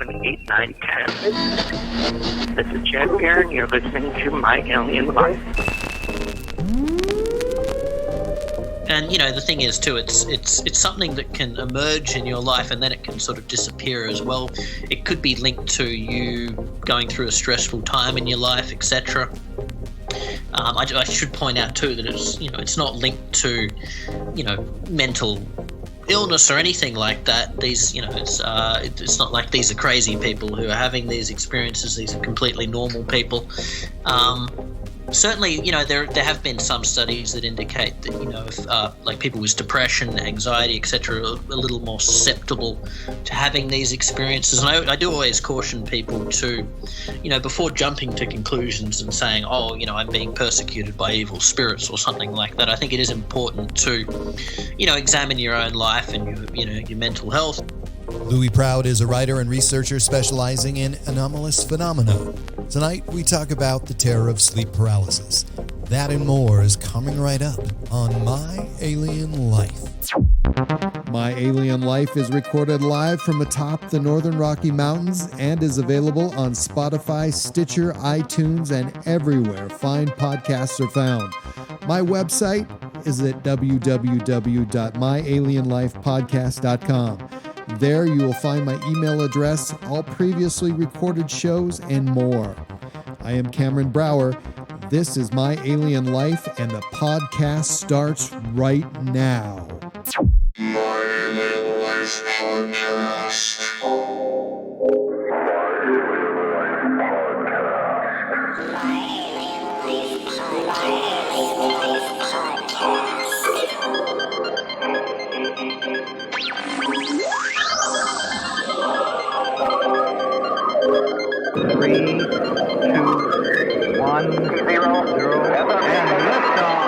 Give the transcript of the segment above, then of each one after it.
7, 8, 9, 10. This is Chad here, and you're listening to My Alien Life. And, you know, the thing is, too, it's something that can emerge in your life and then it can sort of disappear as well. It could be linked to you going through a stressful time in your life, etc. I should point out, too, that it's not linked to, mental illness or anything like that. These, it's not like these are crazy people who are having these experiences. These are completely normal people. Certainly, there have been some studies that indicate that, if like people with depression, anxiety, etc., are a little more susceptible to having these experiences. And I do always caution people to, before jumping to conclusions and saying, I'm being persecuted by evil spirits or something like that, I think it is important to, examine your own life and your mental health. Louis Proud is a writer and researcher specializing in anomalous phenomena. Tonight, we talk about the terror of sleep paralysis. That and more is coming right up on My Alien Life. My Alien Life is recorded live from atop the Northern Rocky Mountains and is available on Spotify, Stitcher, iTunes, and everywhere fine podcasts are found. My website is at www.myalienlifepodcast.com. There you will find my email address, all previously recorded shows, and more. I am Cameron Brower. This is My Alien Life, and the podcast starts right now. My Alien Life Podcast. Three, two, 1, 0, 0, and liftoff.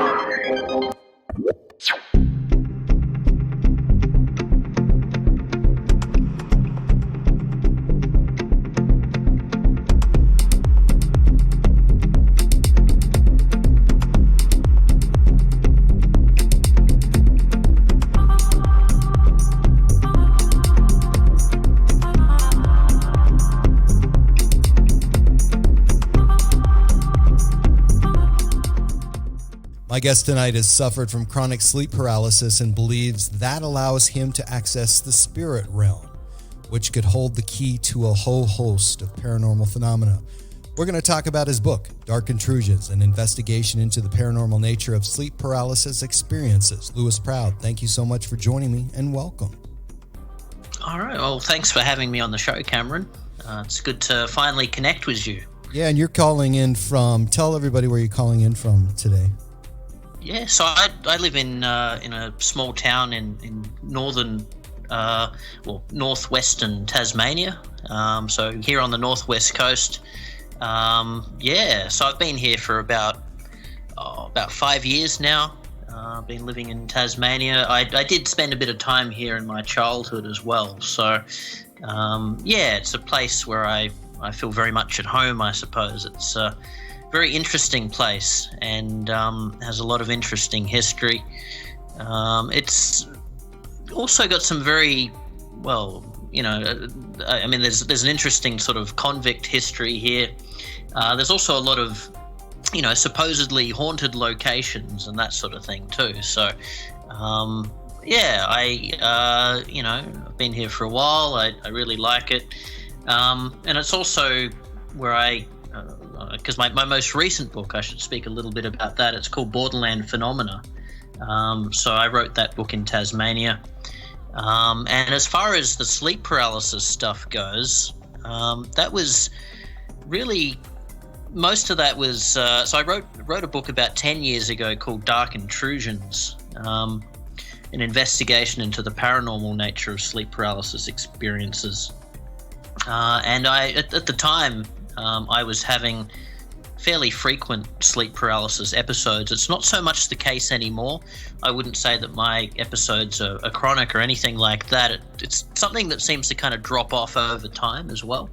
My guest tonight has suffered from chronic sleep paralysis and believes that allows him to access the spirit realm, which could hold the key to a whole host of paranormal phenomena. We're going to talk about his book, Dark Intrusions, an investigation into the paranormal nature of sleep paralysis experiences. Louis Proud, thank you so much for joining me, and welcome. All right. Well, thanks for having me on the show, Cameron. It's good to finally connect with you. Yeah, and you're calling in from, tell everybody where you're calling in from today. Yeah, so I live in a small town in northwestern Tasmania. So here on the northwest coast. So I've been here for about 5 years now. I've been living in Tasmania. I did spend a bit of time here in my childhood as well. So it's a place where I feel very much at home, I suppose. It's very interesting place and has a lot of interesting history. It's also got some very, there's an interesting sort of convict history here. There's also a lot of, supposedly haunted locations and that sort of thing too. So, I've been here for a while. I really like it. And it's also where because my most recent book, I should speak a little bit about that. It's called Borderland Phenomena. So I wrote that book in Tasmania. And as far as the sleep paralysis stuff goes, that was really, most of that was, so I wrote a book about 10 years ago called Dark Intrusions, an investigation into the paranormal nature of sleep paralysis experiences. And at the time, I was having fairly frequent sleep paralysis episodes. It's not so much the case anymore. I wouldn't say that my episodes are chronic or anything like that. It's something that seems to kind of drop off over time as well.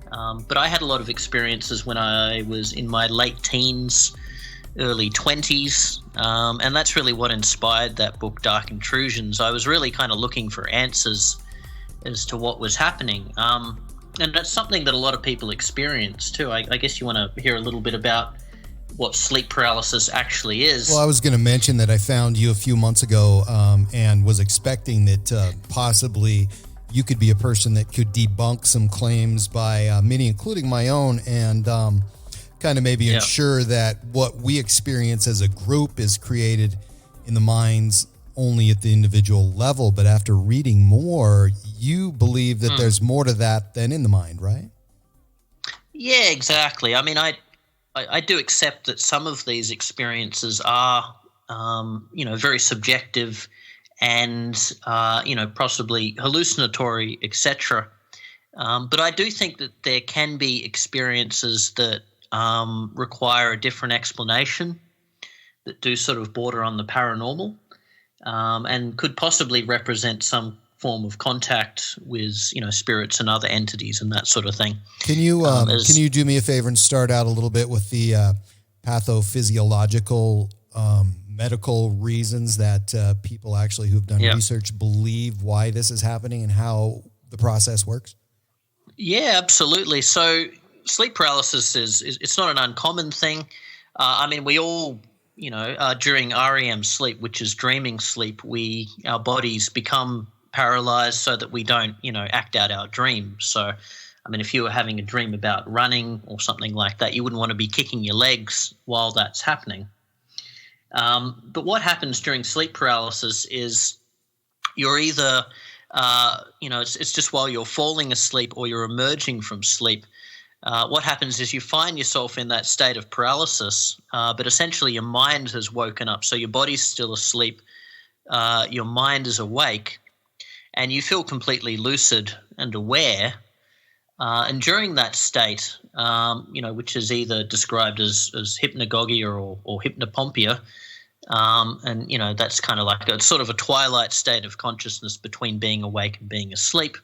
But I had a lot of experiences when I was in my late teens, early 20s, and that's really what inspired that book, Dark Intrusions. I was really kind of looking for answers as to what was happening. And that's something that a lot of people experience too. I guess you want to hear a little bit about what sleep paralysis actually is. Well, I was going to mention that I found you a few months ago and was expecting that possibly you could be a person that could debunk some claims by many, including my own, and kind of maybe ensure that what we experience as a group is created in the minds only at the individual level. But after reading more, you believe that there's more to that than in the mind, right? Yeah, exactly. I mean, I do accept that some of these experiences are, very subjective and, possibly hallucinatory, etc. But I do think that there can be experiences that require a different explanation, that do sort of border on the paranormal, and could possibly represent some form of contact with, spirits and other entities and that sort of thing. Can you do me a favor and start out a little bit with the pathophysiological medical reasons that people actually who've done research believe why this is happening and how the process works? Yeah, absolutely. So sleep paralysis is it's not an uncommon thing. We all, during REM sleep, which is dreaming sleep, our bodies become paralyzed so that we don't, act out our dreams. So, if you were having a dream about running or something like that, you wouldn't want to be kicking your legs while that's happening. But what happens during sleep paralysis is you're either, it's just while you're falling asleep or you're emerging from sleep. What happens is you find yourself in that state of paralysis, but essentially your mind has woken up. So your body's still asleep, your mind is awake, and you feel completely lucid and aware. And during that state, which is either described as hypnagogia or hypnopompia, and, that's kind of like a sort of a twilight state of consciousness between being awake and being asleep.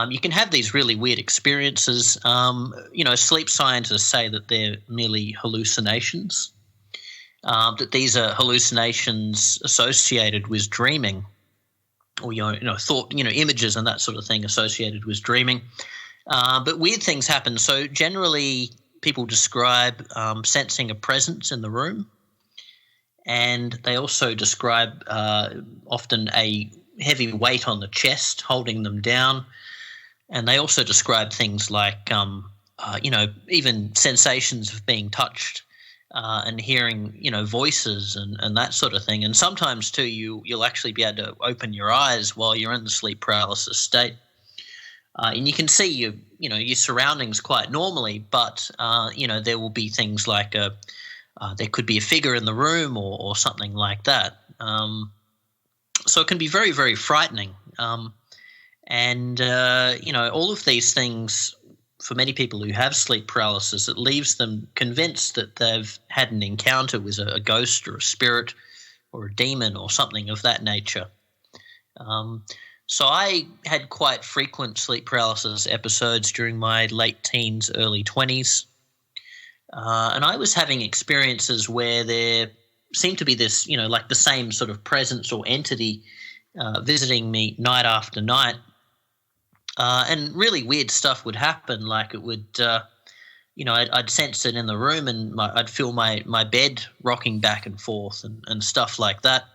You can have these really weird experiences. Sleep scientists say that they're merely hallucinations, that these are hallucinations associated with dreaming, or thought, images and that sort of thing associated with dreaming. But weird things happen. So generally, people describe sensing a presence in the room, and they also describe often a heavy weight on the chest holding them down. And they also describe things like, even sensations of being touched and hearing, voices and that sort of thing. And sometimes too, you'll actually be able to open your eyes while you're in the sleep paralysis state. And you can see your surroundings quite normally, but, there will be things like there could be a figure in the room or something like that. So it can be very, very frightening. And all of these things, for many people who have sleep paralysis, it leaves them convinced that they've had an encounter with a ghost or a spirit or a demon or something of that nature. So I had quite frequent sleep paralysis episodes during my late teens, early 20s. And I was having experiences where there seemed to be this, like the same sort of presence or entity visiting me night after night. And really weird stuff would happen. Like it would, I'd sense it in the room, and I'd feel my bed rocking back and forth and stuff like that.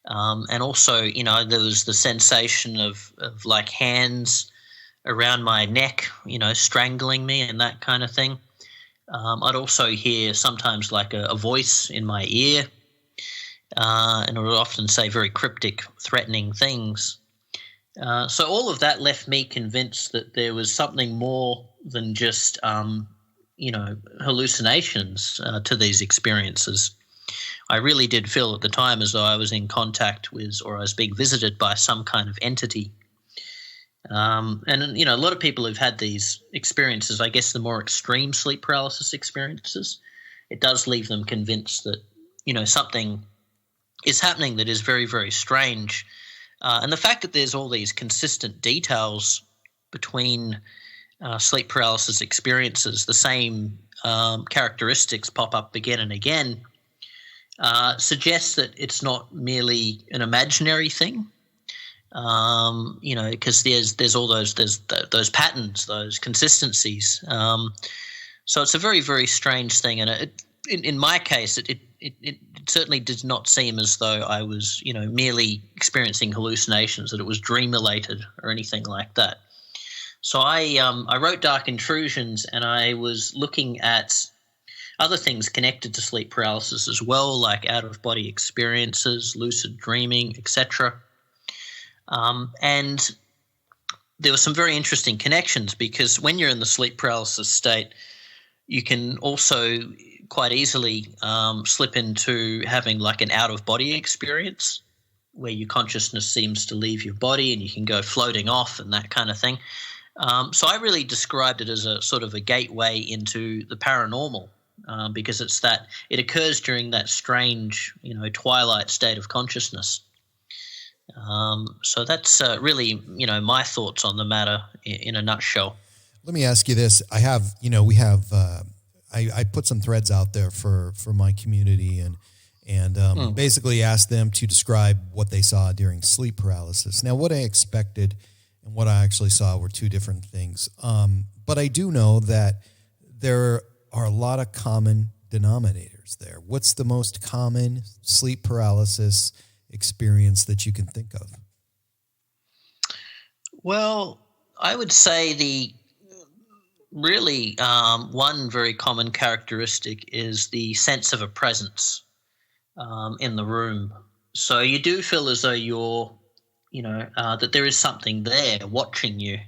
And also, there was the sensation of like hands around my neck, strangling me and that kind of thing. I'd also hear sometimes like a voice in my ear, and it would often say very cryptic, threatening things. So all of that left me convinced that there was something more than just, hallucinations to these experiences. I really did feel at the time as though I was in contact with, or I was being visited by some kind of entity. And, a lot of people who've had these experiences, I guess the more extreme sleep paralysis experiences, it does leave them convinced that, something is happening that is very, very strange. And the fact that there's all these consistent details between sleep paralysis experiences, the same characteristics pop up again and again, suggests that it's not merely an imaginary thing. Because there's all those patterns, those consistencies. So it's a very, very strange thing, and in my case, it certainly did not seem as though I was, merely experiencing hallucinations, that it was dream related or anything like that. So I wrote Dark Intrusions, and I was looking at other things connected to sleep paralysis as well, like out of body experiences, lucid dreaming, etc. And there were some very interesting connections, because when you're in the sleep paralysis state, you can also quite easily slip into having like an out-of-body experience where your consciousness seems to leave your body and you can go floating off and that kind of thing. So I really described it as a sort of a gateway into the paranormal, because it occurs during that strange, twilight state of consciousness. So that's really, my thoughts on the matter in a nutshell. Let me ask you this. I put some threads out there for my community and basically asked them to describe what they saw during sleep paralysis. Now, what I expected and what I actually saw were two different things. But I do know that there are a lot of common denominators there. What's the most common sleep paralysis experience that you can think of? Well, I would say really one very common characteristic is the sense of a presence in the room. So you do feel as though you're, that there is something there watching you,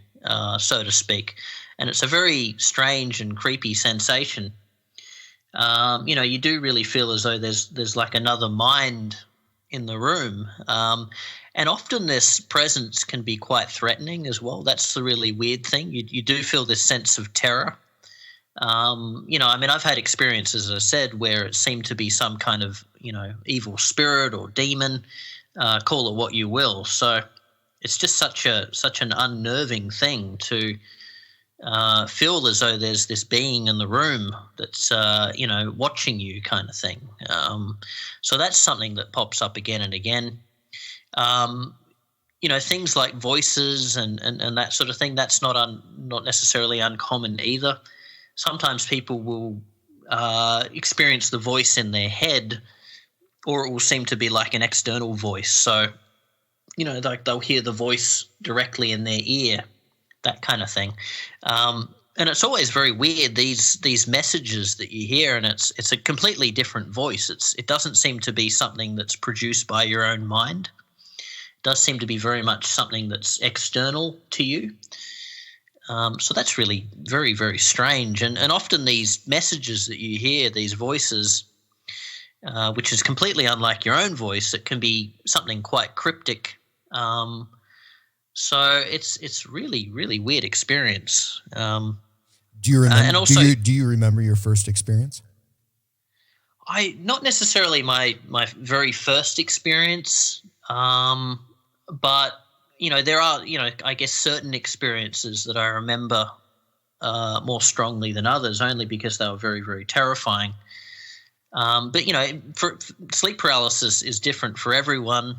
so to speak. And it's a very strange and creepy sensation. You do really feel as though there's like another mind in the room. And often this presence can be quite threatening as well. That's the really weird thing. You do feel this sense of terror. I've had experiences, as I said, where it seemed to be some kind of, evil spirit or demon, call it what you will. So it's just such an unnerving thing to feel as though there's this being in the room that's, watching you kind of thing. So that's something that pops up again and again. Things like voices and that sort of thing, that's not necessarily uncommon either. Sometimes people will experience the voice in their head, or it will seem to be like an external voice. So, like they'll hear the voice directly in their ear, that kind of thing. And it's always very weird, these messages that you hear, and it's a completely different voice. It doesn't seem to be something that's produced by your own mind. It does seem to be very much something that's external to you. So that's really very, very strange. And often these messages that you hear, these voices, which is completely unlike your own voice, it can be something quite cryptic. So it's really, really weird experience. Do you remember? And also, do you remember your first experience? Not necessarily my very first experience, but there are I guess certain experiences that I remember more strongly than others, only because they were very, very terrifying. But for sleep paralysis is different for everyone.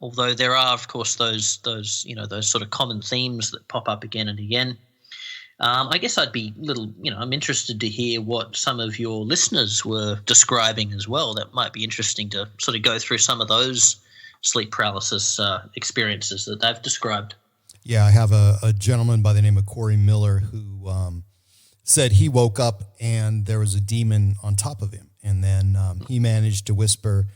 Although there are, of course, those sort of common themes that pop up again and again. I guess I'd be I'm interested to hear what some of your listeners were describing as well. That might be interesting to sort of go through some of those sleep paralysis experiences that they've described. Yeah, I have a gentleman by the name of Corey Miller who said he woke up and there was a demon on top of him. And then he managed to whisper,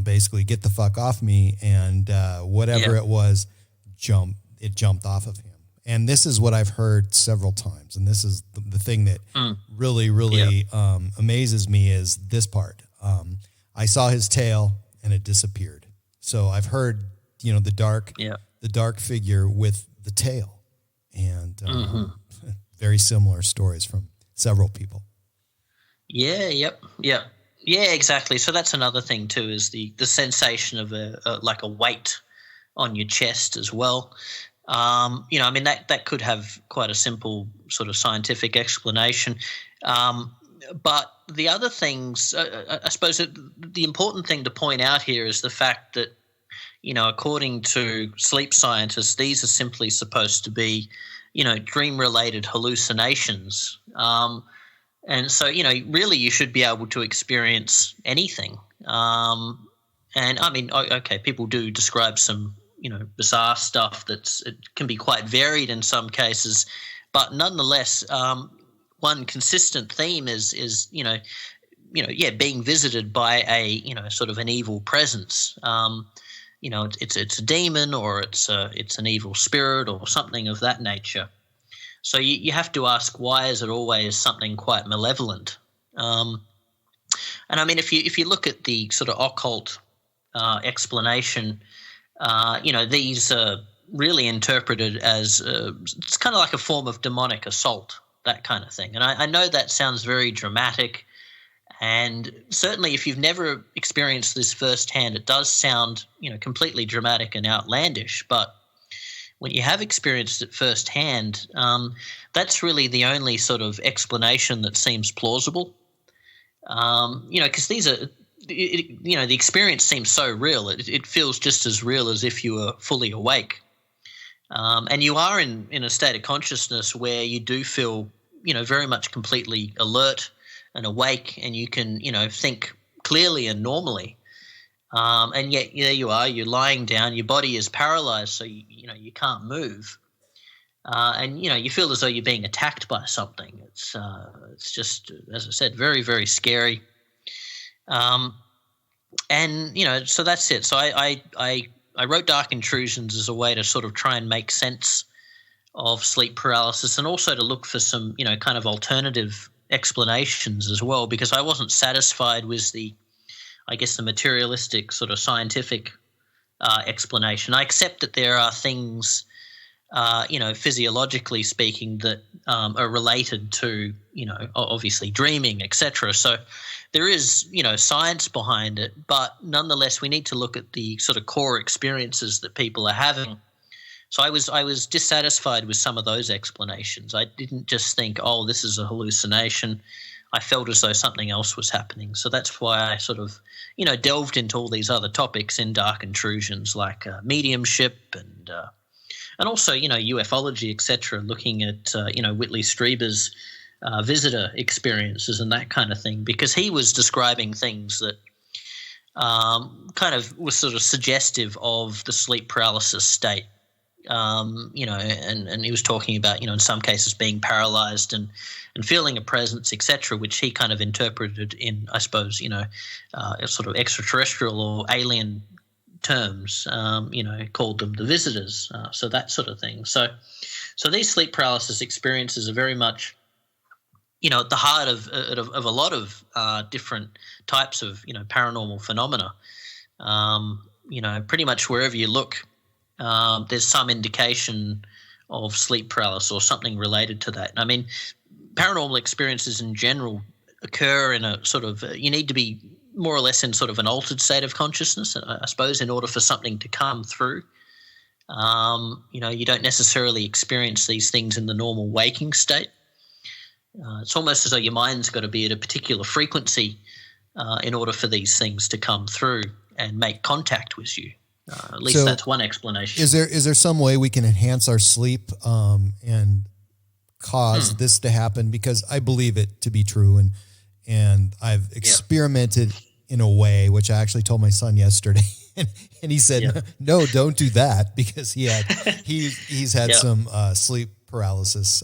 basically get the fuck off me, and whatever it was, jumped off of him. And this is what I've heard several times, and this is the thing that really, really amazes me is this part. I saw his tail, and it disappeared. So I've heard, the dark figure with the tail, and very similar stories from several people. Yeah, exactly. So that's another thing too, is the sensation of like a weight on your chest as well. That could have quite a simple sort of scientific explanation. But the other things, I suppose the important thing to point out here is the fact that, according to sleep scientists, these are simply supposed to be, dream-related hallucinations. And so, really you should be able to experience anything. And I mean, okay, people do describe some, bizarre stuff it can be quite varied in some cases, but nonetheless, one consistent theme is being visited by a, sort of an evil presence. It's a demon, or it's an evil spirit or something of that nature. So you have to ask, why is it always something quite malevolent? And I mean, if you look at the sort of occult explanation, these are really interpreted as it's kind of like a form of demonic assault, that kind of thing. And I know that sounds very dramatic, and certainly if you've never experienced this firsthand, it does sound, completely dramatic and outlandish. But when you have experienced it firsthand, that's really the only sort of explanation that seems plausible. Because these are, the experience seems so real. It feels just as real as if you were fully awake. And you are in a state of consciousness where you do feel, very much completely alert and awake, and you can, think clearly and normally. And yet there you are, you're lying down, your body is paralyzed, so you can't move. And you feel as though you're being attacked by something. It's just, as I said, very, very scary. And so that's it. So I wrote Dark Intrusions as a way to sort of try and make sense of sleep paralysis, and also to look for some kind of alternative explanations as well, because I wasn't satisfied with the materialistic sort of scientific explanation. I accept that there are things, physiologically speaking, that are related to, obviously dreaming, etc. So there is, science behind it, but nonetheless we need to look at the sort of core experiences that people are having. So I was dissatisfied with some of those explanations. I didn't just think, oh, this is a hallucination. I felt as though something else was happening. So that's why I sort of, delved into all these other topics in Dark Intrusions, like mediumship and also, ufology, etc., looking at, Whitley Strieber's visitor experiences and that kind of thing, because he was describing things that kind of was sort of suggestive of the sleep paralysis state. And he was talking about, in some cases being paralyzed and feeling a presence, etc., which he kind of interpreted in, I suppose, sort of extraterrestrial or alien terms, called them the visitors, so that sort of thing. So these sleep paralysis experiences are very much, at the heart of a lot of different types of, paranormal phenomena. Pretty much wherever you look, there's some indication of sleep paralysis or something related to that. I mean, paranormal experiences in general occur in a sort of you need to be more or less in sort of an altered state of consciousness, I suppose, in order for something to come through. You don't necessarily experience these things in the normal waking state. It's almost as though your mind's got to be at a particular frequency in order for these things to come through and make contact with you. At least that's one explanation. Is there some way we can enhance our sleep and cause this to happen? Because I believe it to be true, and I've experimented in a way, which I actually told my son yesterday, and he said, "No, don't do that," because he's had some sleep paralysis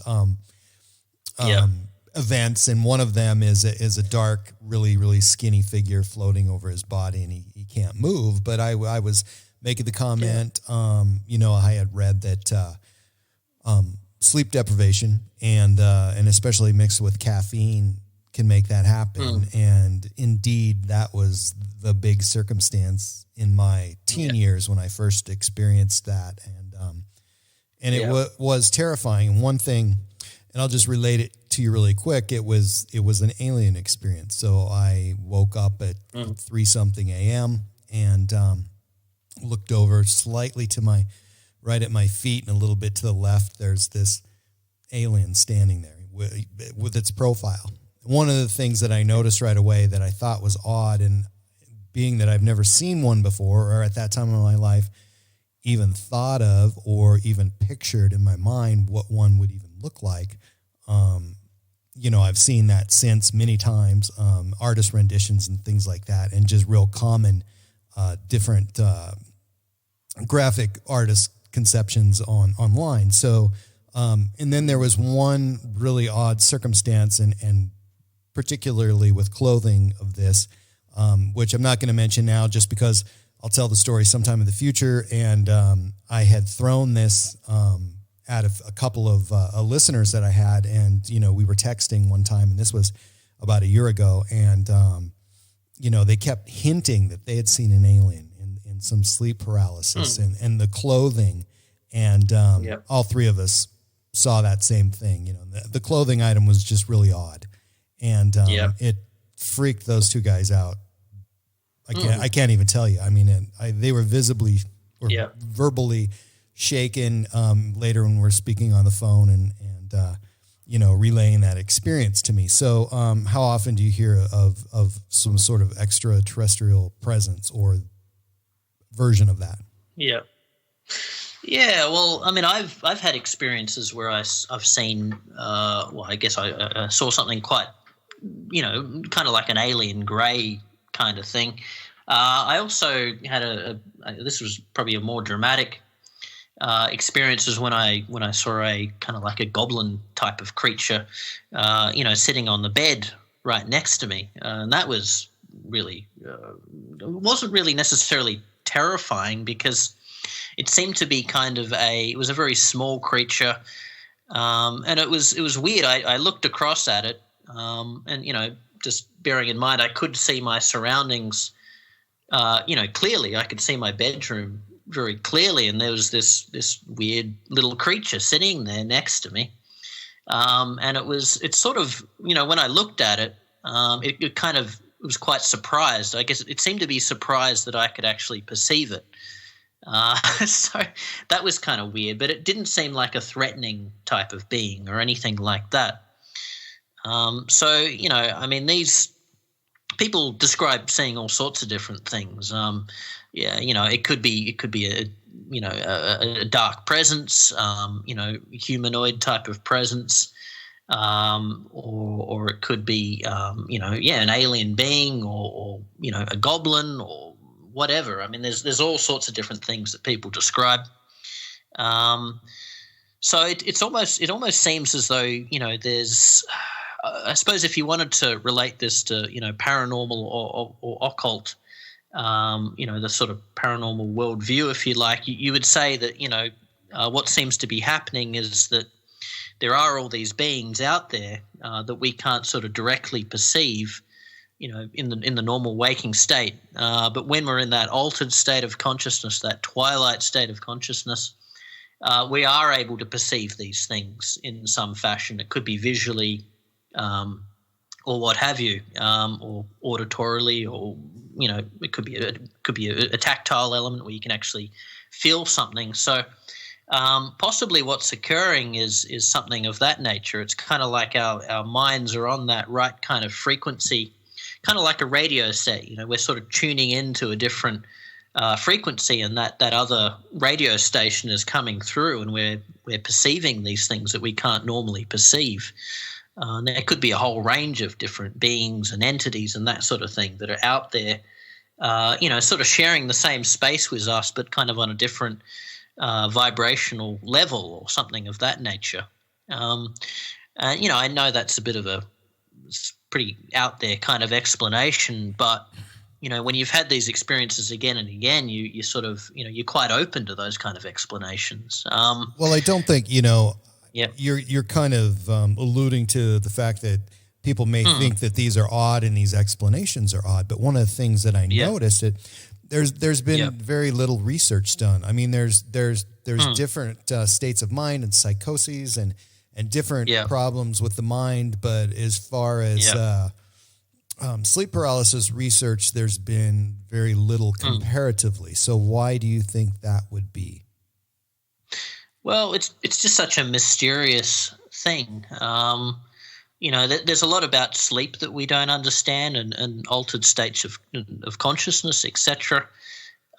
events, and one of them is a dark, really, really skinny figure floating over his body, and he can't move. But I was making the comment, I had read that sleep deprivation and especially mixed with caffeine can make that happen. And indeed, that was the big circumstance in my teen years when I first experienced that. And it was terrifying. And one thing, and I'll just relate it to you really quick, it was an alien experience. So I woke up at 3-something a.m. and looked over slightly to right at my feet and a little bit to the left. There's this alien standing there with its profile. One of the things that I noticed right away that I thought was odd, and being that I've never seen one before, or at that time in my life even thought of or even pictured in my mind what one would even look like. I've seen that since many times, artist renditions and things like that, and just real common, different graphic artist conceptions online. So, and then there was one really odd circumstance, and particularly with clothing of this, which I'm not going to mention now, just because I'll tell the story sometime in the future. And I had thrown this at a couple of listeners that I had, and we were texting one time, and this was about a year ago, and they kept hinting that they had seen an alien in some sleep paralysis and the clothing, and all three of us saw that same thing. The clothing item was just really odd, and it freaked those two guys out. I can't even tell you. I mean, they were visibly or verbally shaken later when we're speaking on the phone and relaying that experience to me. So how often do you hear of some sort of extraterrestrial presence or version of that? Yeah. Well, I mean, I've had experiences where I've seen, I guess I saw something quite, kind of like an alien gray kind of thing. I also had this was probably a more dramatic experiences when I saw a kind of like a goblin type of creature, sitting on the bed right next to me, and that was really wasn't really necessarily terrifying, because it seemed to be it was a very small creature, and it was weird. I looked across at it, and just bearing in mind I could see my surroundings, clearly. I could see my bedroom very clearly, and there was this weird little creature sitting there next to me, and it's sort of, when I looked at it, it was quite surprised. I guess it seemed to be surprised that I could actually perceive it. So that was kind of weird, but it didn't seem like a threatening type of being or anything like that. I mean, these people describe seeing all sorts of different things. It could be a dark presence, humanoid type of presence, or it could be, an alien being, or a goblin or whatever. I mean, there's all sorts of different things that people describe. So it almost seems as though, there's, I suppose if you wanted to relate this to, paranormal or occult, the sort of paranormal worldview, if you like, you would say that, what seems to be happening is that there are all these beings out there that we can't sort of directly perceive, in the normal waking state. But when we're in that altered state of consciousness, that twilight state of consciousness, we are able to perceive these things in some fashion. It could be visually, or what have you, or auditorily, or it could be a tactile element where you can actually feel something. So possibly what's occurring is something of that nature. It's kind of like our minds are on that right kind of frequency, kind of like a radio set. We're sort of tuning into a different frequency, and that other radio station is coming through, and we're perceiving these things that we can't normally perceive. There could be a whole range of different beings and entities and that sort of thing that are out there, sort of sharing the same space with us, but kind of on a different vibrational level or something of that nature. I know that's a bit of it's pretty out there kind of explanation, but when you've had these experiences again and again, you sort of, you're quite open to those kind of explanations. Well, I don't think, you're kind of alluding to the fact that people may think that these are odd and these explanations are odd. But one of the things that I noticed there's been very little research done. I mean, there's different states of mind and psychoses and different problems with the mind. But as far as sleep paralysis research, there's been very little comparatively. So why do you think that would be? Well, it's just such a mysterious thing. there's a lot about sleep that we don't understand, and altered states of consciousness, etc.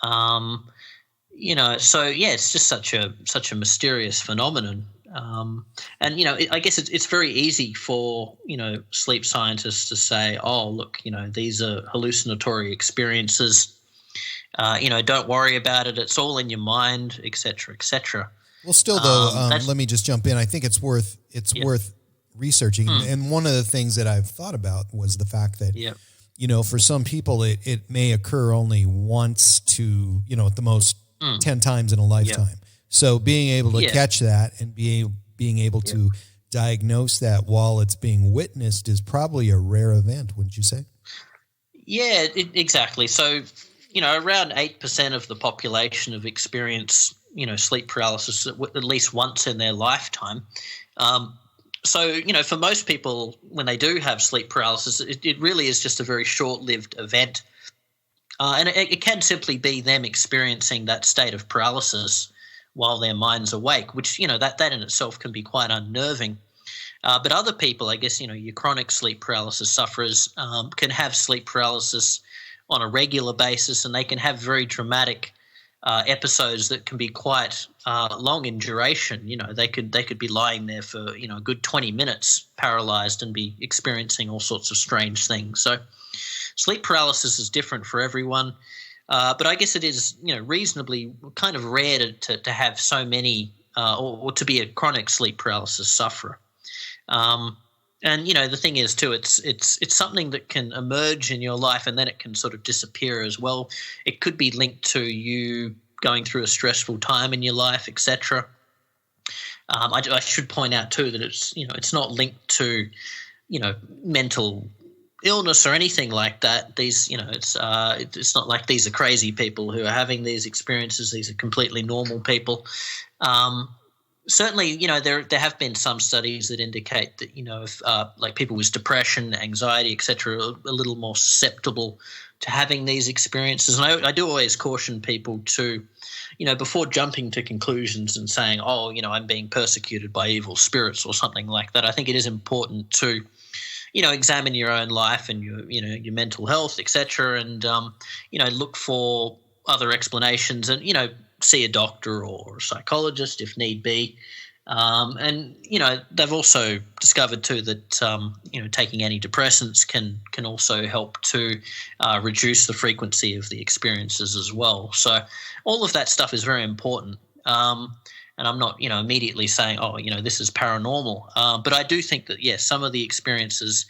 So yeah, it's just such a mysterious phenomenon. And I guess it's very easy for sleep scientists to say, oh, look, these are hallucinatory experiences. Don't worry about it. It's all in your mind, etc., etc. Well, still though, let me just jump in. I think it's worth researching. And one of the things that I've thought about was the fact that for some people it may occur only once to at the most 10 times in a lifetime. So being able to catch that and being able to diagnose that while it's being witnessed is probably a rare event, wouldn't you say? Yeah, exactly. So, around 8% of the population have experienced, sleep paralysis at least once in their lifetime. So, for most people, when they do have sleep paralysis, it really is just a very short-lived event. And it can simply be them experiencing that state of paralysis while their mind's awake, which, that in itself can be quite unnerving. But other people, I guess, your chronic sleep paralysis sufferers can have sleep paralysis on a regular basis, and they can have very dramatic episodes that can be quite long in duration. They could be lying there for, a good 20 minutes paralyzed and be experiencing all sorts of strange things. So sleep paralysis is different for everyone. But I guess it is, reasonably kind of rare to have so many or to be a chronic sleep paralysis sufferer. And, the thing is too, it's something that can emerge in your life and then it can sort of disappear as well. It could be linked to you going through a stressful time in your life, etc. I should point out too that it's not linked to, mental illness or anything like that. These, it's not like these are crazy people who are having these experiences. These are completely normal people. Certainly, there have been some studies that indicate that, if like people with depression, anxiety, etc., are a little more susceptible to having these experiences. And I do always caution people to, before jumping to conclusions and saying, oh, I'm being persecuted by evil spirits or something like that, I think it is important to examine your own life and your mental health, etc., and look for other explanations and see a doctor or a psychologist if need be. And they've also discovered too that taking antidepressants can also help to reduce the frequency of the experiences as well. So all of that stuff is very important. And I'm not, immediately saying, oh, this is paranormal. But I do think that, yes, some of the experiences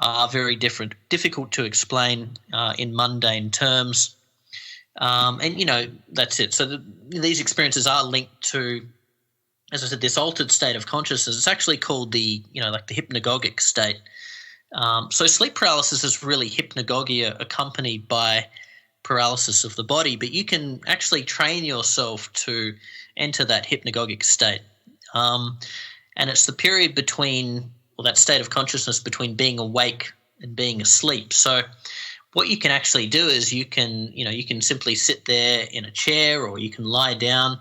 are very difficult to explain in mundane terms. And, that's it. So these experiences are linked to, as I said, this altered state of consciousness. It's actually called the hypnagogic state. So sleep paralysis is really hypnagogia accompanied by paralysis of the body, but you can actually train yourself to enter that hypnagogic state. And it's the period that state of consciousness between being awake and being asleep. So what you can actually do is you can simply sit there in a chair or you can lie down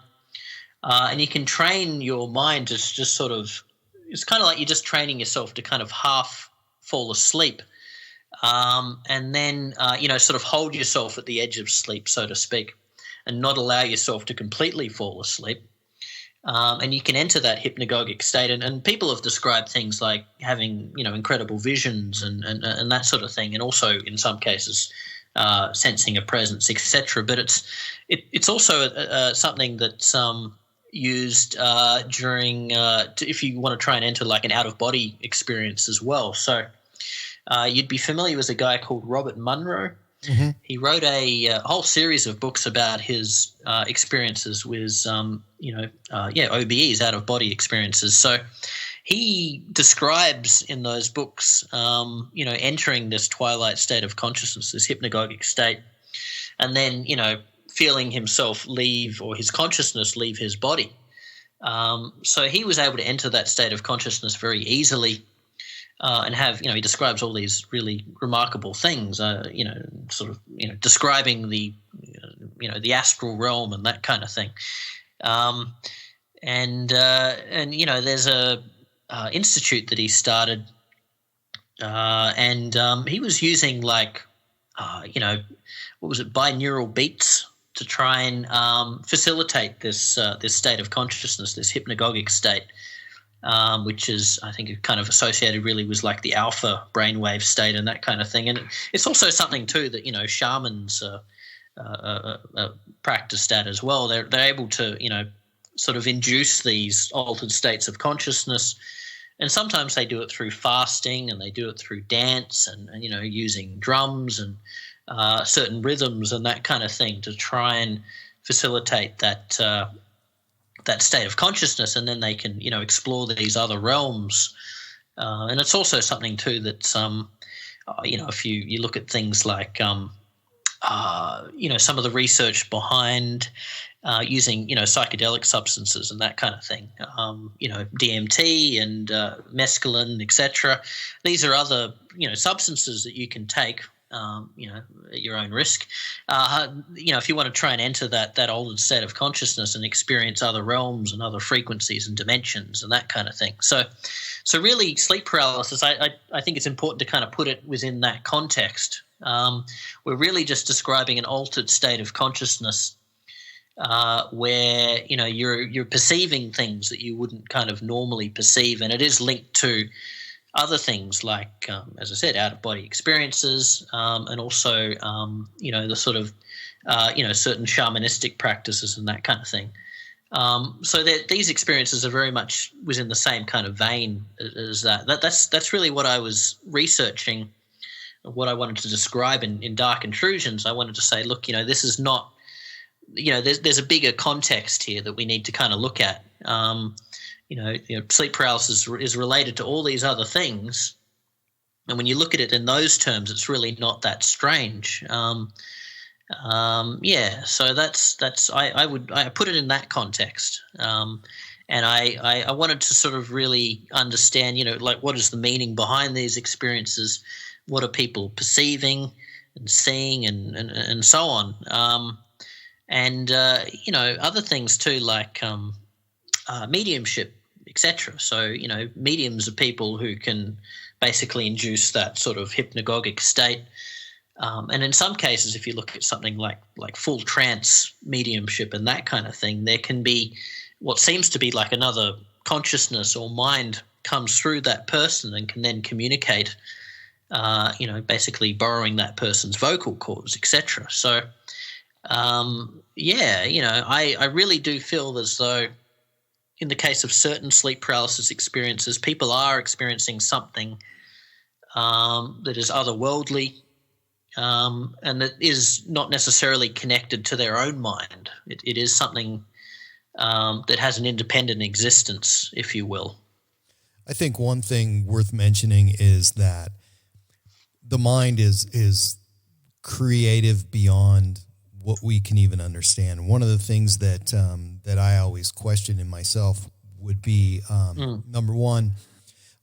and you can train your mind to just sort of – it's kind of like you're just training yourself to kind of half fall asleep and then, sort of hold yourself at the edge of sleep, so to speak, and not allow yourself to completely fall asleep. And you can enter that hypnagogic state. And people have described things like having, incredible visions and that sort of thing, and also in some cases sensing a presence, etc. But it's also something that's used during if you want to try and enter like an out-of-body experience as well. So you'd be familiar with a guy called Robert Monroe. Mm-hmm. He wrote a whole series of books about his experiences with, OBEs, out-of-body experiences. So he describes in those books, entering this twilight state of consciousness, this hypnagogic state, and then, feeling himself leave or his consciousness leave his body. So he was able to enter that state of consciousness very easily. And have, he describes all these really remarkable things, describing the, the astral realm and that kind of thing. And there's a institute that he started and he was using what was it, binaural beats to try and facilitate this state of consciousness, this hypnagogic state, which is, I think, kind of associated really with like the alpha brainwave state and that kind of thing. And it's also something too that shamans practiced at as well. They're able to sort of induce these altered states of consciousness. And sometimes they do it through fasting, and they do it through dance and using drums and certain rhythms and that kind of thing to try and facilitate that state of consciousness, and then they can explore these other realms. And it's also something too that if you look at things like some of the research behind using psychedelic substances and that kind of thing, DMT and mescaline, etc. These are other substances that you can take at your own risk. If you want to try and enter that altered state of consciousness and experience other realms and other frequencies and dimensions and that kind of thing. So really, sleep paralysis, I think it's important to kind of put it within that context. We're really just describing an altered state of consciousness where you're perceiving things that you wouldn't kind of normally perceive, and it is linked to other things like, as I said, out-of-body experiences, and also the sort of certain shamanistic practices and that kind of thing. So these experiences are very much within the same kind of vein as that. That's really what I was researching, what I wanted to describe in Dark Intrusions. I wanted to say, look, this is not, there's a bigger context here that we need to kind of look at. Sleep paralysis is related to all these other things, and when you look at it in those terms, it's really not that strange. So that's I put it in that context, and I wanted to sort of really understand, what is the meaning behind these experiences, what are people perceiving and seeing, and so on, other things too, like mediumship, etc. So, mediums are people who can basically induce that sort of hypnagogic state. And in some cases, if you look at something like full trance mediumship and that kind of thing, there can be what seems to be like another consciousness or mind comes through that person and can then communicate, basically borrowing that person's vocal cords, etc. So, I really do feel as though in the case of certain sleep paralysis experiences, people are experiencing something that is otherworldly, and that is not necessarily connected to their own mind. It is something that has an independent existence, if you will. I think one thing worth mentioning is that the mind is creative beyond what we can even understand. One of the things that that I always question in myself would be, number one,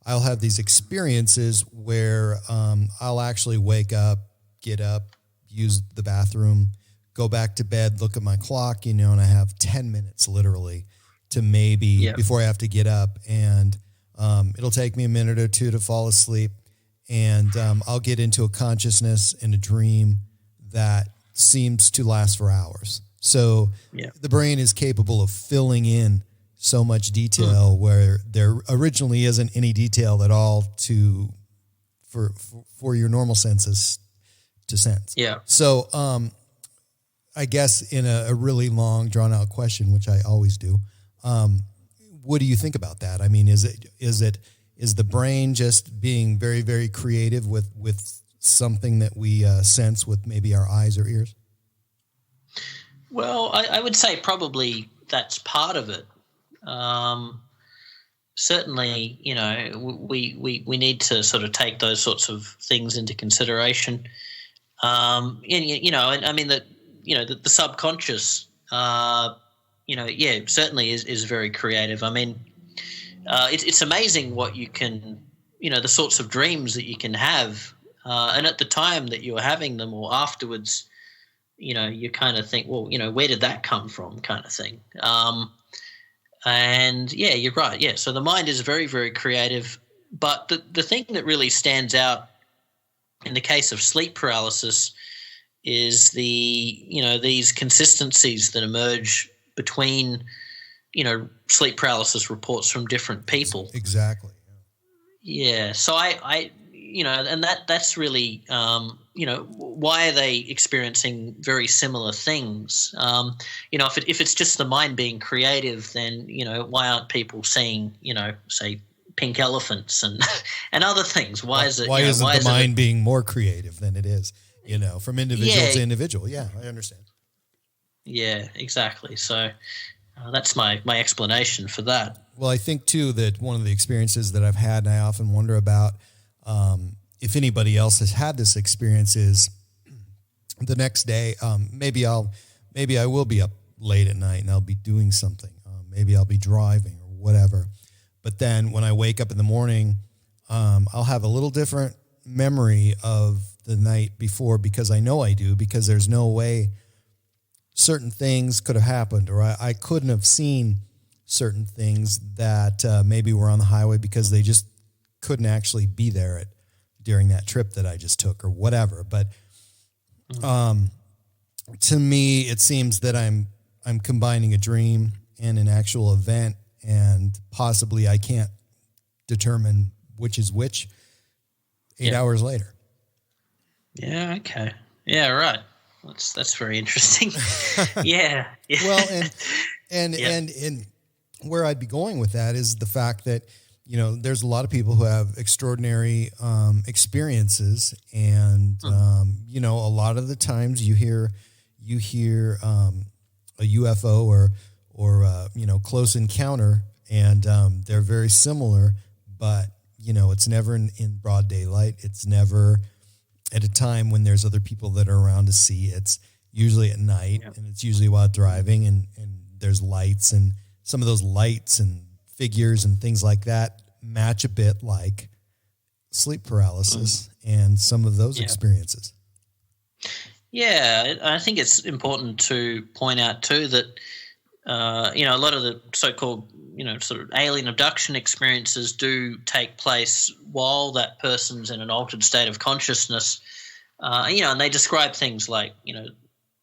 I'll have these experiences where I'll actually wake up, get up, use the bathroom, go back to bed, look at my clock, and I have 10 minutes literally to maybe before I have to get up, and it'll take me a minute or two to fall asleep, and I'll get into a consciousness and a dream that seems to last for hours. So the brain is capable of filling in so much detail where there originally isn't any detail at all for your normal senses to sense. Yeah. So I guess in a really long drawn out question, which I always do, what do you think about that? I mean, is the brain just being very, very creative with something that we sense with maybe our eyes or ears? Well, I would say probably that's part of it. Certainly, we need to sort of take those sorts of things into consideration. And I mean that the subconscious, certainly is very creative. I mean, it's amazing what you can, the sorts of dreams that you can have, and at the time that you're having them or afterwards, you kind of think, well, where did that come from, kind of thing. And you're right. Yeah. So the mind is very, very creative. But the thing that really stands out in the case of sleep paralysis is these consistencies that emerge between, sleep paralysis reports from different people. Exactly. Yeah. So I and that's really, why are they experiencing very similar things? If it's just the mind being creative, then, why aren't people seeing, say, pink elephants and and other things? Why is it? Why isn't the mind it, being more creative than it is? From individual to individual. Yeah, I understand. Yeah, exactly. So that's my explanation for that. Well, I think too that one of the experiences that I've had, and I often wonder about if anybody else has had this experience, is the next day. Maybe I will be up late at night and I'll be doing something. Maybe I'll be driving or whatever. But then when I wake up in the morning, I'll have a little different memory of the night before, because I know I do, because there's no way certain things could have happened, or I couldn't have seen certain things that maybe were on the highway because they just couldn't actually be there during that trip that I just took or whatever. But to me, it seems that I'm combining a dream and an actual event, and possibly I can't determine which is which 8 hours later. Yeah. Okay. Yeah. Right. That's very interesting. Yeah. Well, and where I'd be going with that is the fact that, there's a lot of people who have extraordinary experiences, and a lot of the times you hear a UFO or close encounter, and they're very similar, but it's never in broad daylight. It's never at a time when there's other people that are around to see. It's usually at night, and it's usually while driving, and there's lights, and some of those lights and figures and things like that match a bit like sleep paralysis and some of those experiences. Yeah, I think it's important to point out too that a lot of the so-called sort of alien abduction experiences do take place while that person's in an altered state of consciousness, and they describe things like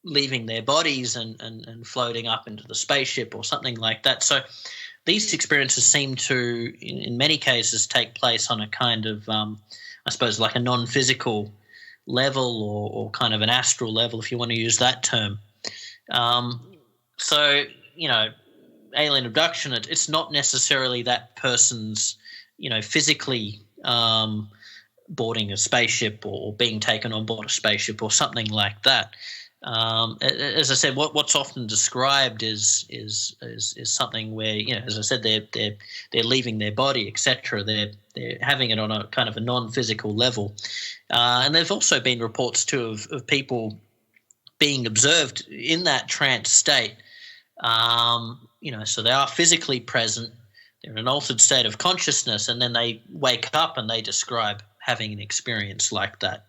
leaving their bodies and floating up into the spaceship or something like that. So these experiences seem to, in many cases, take place on a kind of, I suppose, like a non-physical level, or kind of an astral level, if you want to use that term. So, alien abduction, it's not necessarily that person's, physically boarding a spaceship or being taken on board a spaceship or something like that. As I said, what's often described is something where, as I said, they're leaving their body, etc. They're having it on a kind of a non-physical level, and there've also been reports too of people being observed in that trance state. So they are physically present, they're in an altered state of consciousness, and then they wake up and they describe having an experience like that.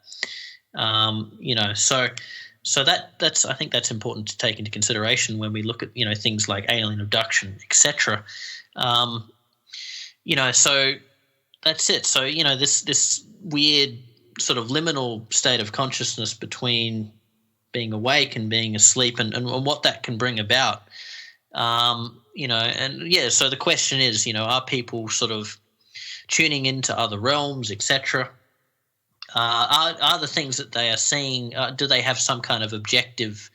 So that's I think that's important to take into consideration when we look at things like alien abduction, etc. So that's it. So this weird sort of liminal state of consciousness between being awake and being asleep, and what that can bring about. So the question is, are people sort of tuning into other realms, etc.? Are the things that they are seeing, do they have some kind of objective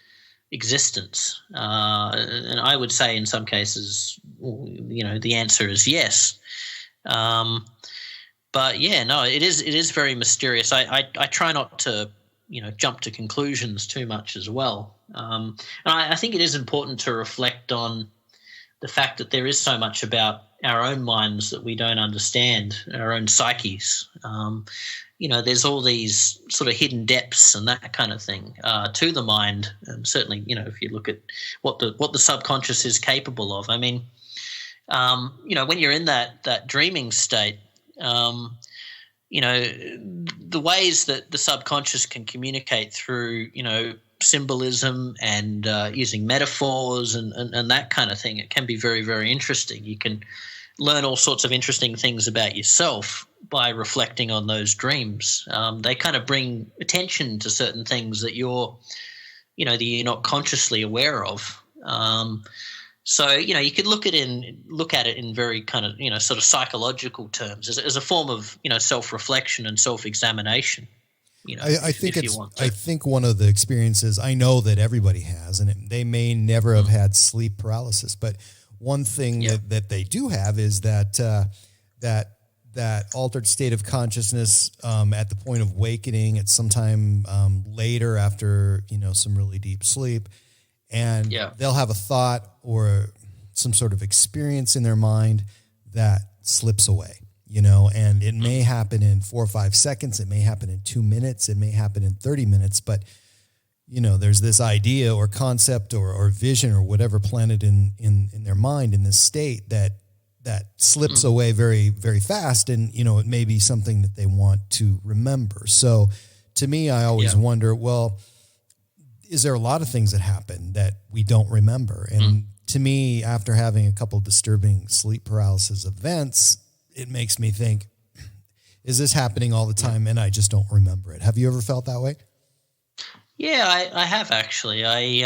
existence? And I would say in some cases, the answer is yes. But yeah, no, it is very mysterious. I try not to, jump to conclusions too much as well. And I think it is important to reflect on the fact that there is so much about our own minds that we don't understand, our own psyches. There's all these sort of hidden depths and that kind of thing to the mind. And certainly, if you look at what the subconscious is capable of. I mean, when you're in that dreaming state, the ways that the subconscious can communicate through, symbolism and using metaphors and that kind of thing, it can be very, very interesting. You can learn all sorts of interesting things about yourself by reflecting on those dreams. They kind of bring attention to certain things that that you're not consciously aware of. So you could look at it in very kind of sort of psychological terms as a form of self-reflection and self-examination. I think one of the experiences I know that everybody has, and they may never have had sleep paralysis, but one thing that they do have is that altered state of consciousness at the point of awakening at some time later after some really deep sleep, and they'll have a thought or some sort of experience in their mind that slips away. And it may happen in 4 or 5 seconds. It may happen in 2 minutes. It may happen in 30 minutes. But, there's this idea or concept or vision or whatever planted in their mind in this state that slips away very, very fast. And, it may be something that they want to remember. So to me, I always wonder, well, is there a lot of things that happen that we don't remember? And to me, after having a couple of disturbing sleep paralysis events, it makes me think, is this happening all the time and I just don't remember it? Have you ever felt that way? Yeah, I have actually. And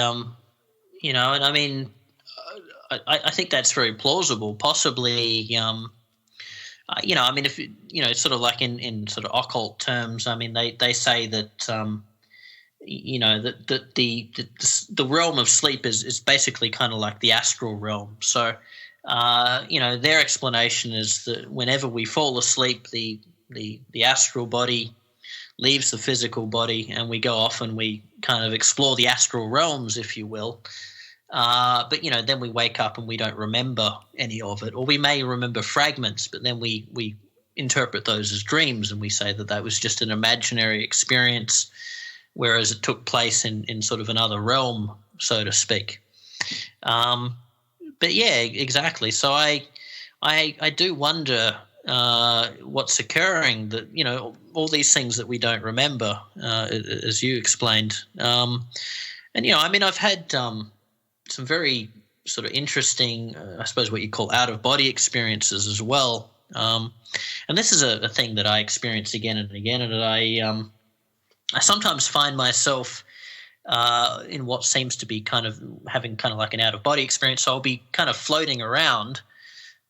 I mean, I think that's very plausible. Possibly, I mean, if it's sort of like in sort of occult terms, I mean, they say that that the realm of sleep is basically kind of like the astral realm. So. Their explanation is that whenever we fall asleep, the astral body leaves the physical body, and we go off and we kind of explore the astral realms, if you will. But then we wake up and we don't remember any of it, or we may remember fragments, but then we interpret those as dreams, and we say that was just an imaginary experience, whereas it took place in sort of another realm, so to speak. But yeah, exactly. So I do wonder what's occurring. That all these things that we don't remember, as you explained. And I mean, I've had some very sort of interesting, I suppose, what you call out of body experiences as well. And this is a thing that I experience again and again, and I sometimes find myself. In what seems to be kind of having kind of like an out-of-body experience. So I'll be kind of floating around,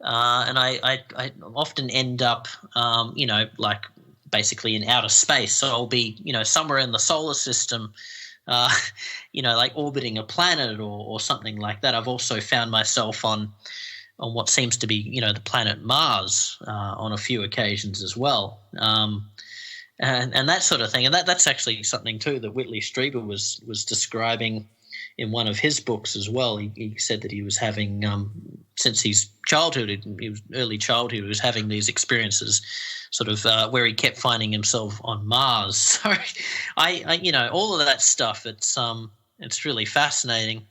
and I often end up, like basically in outer space. So I'll be, somewhere in the solar system, like orbiting a planet or something like that. I've also found myself on what seems to be, the planet Mars on a few occasions as well. And that sort of thing. And that's actually something too that Whitley Strieber was describing in one of his books as well. He said that he was having, since his early childhood, he was having these experiences sort of where he kept finding himself on Mars. So I all of that stuff, it's really fascinating,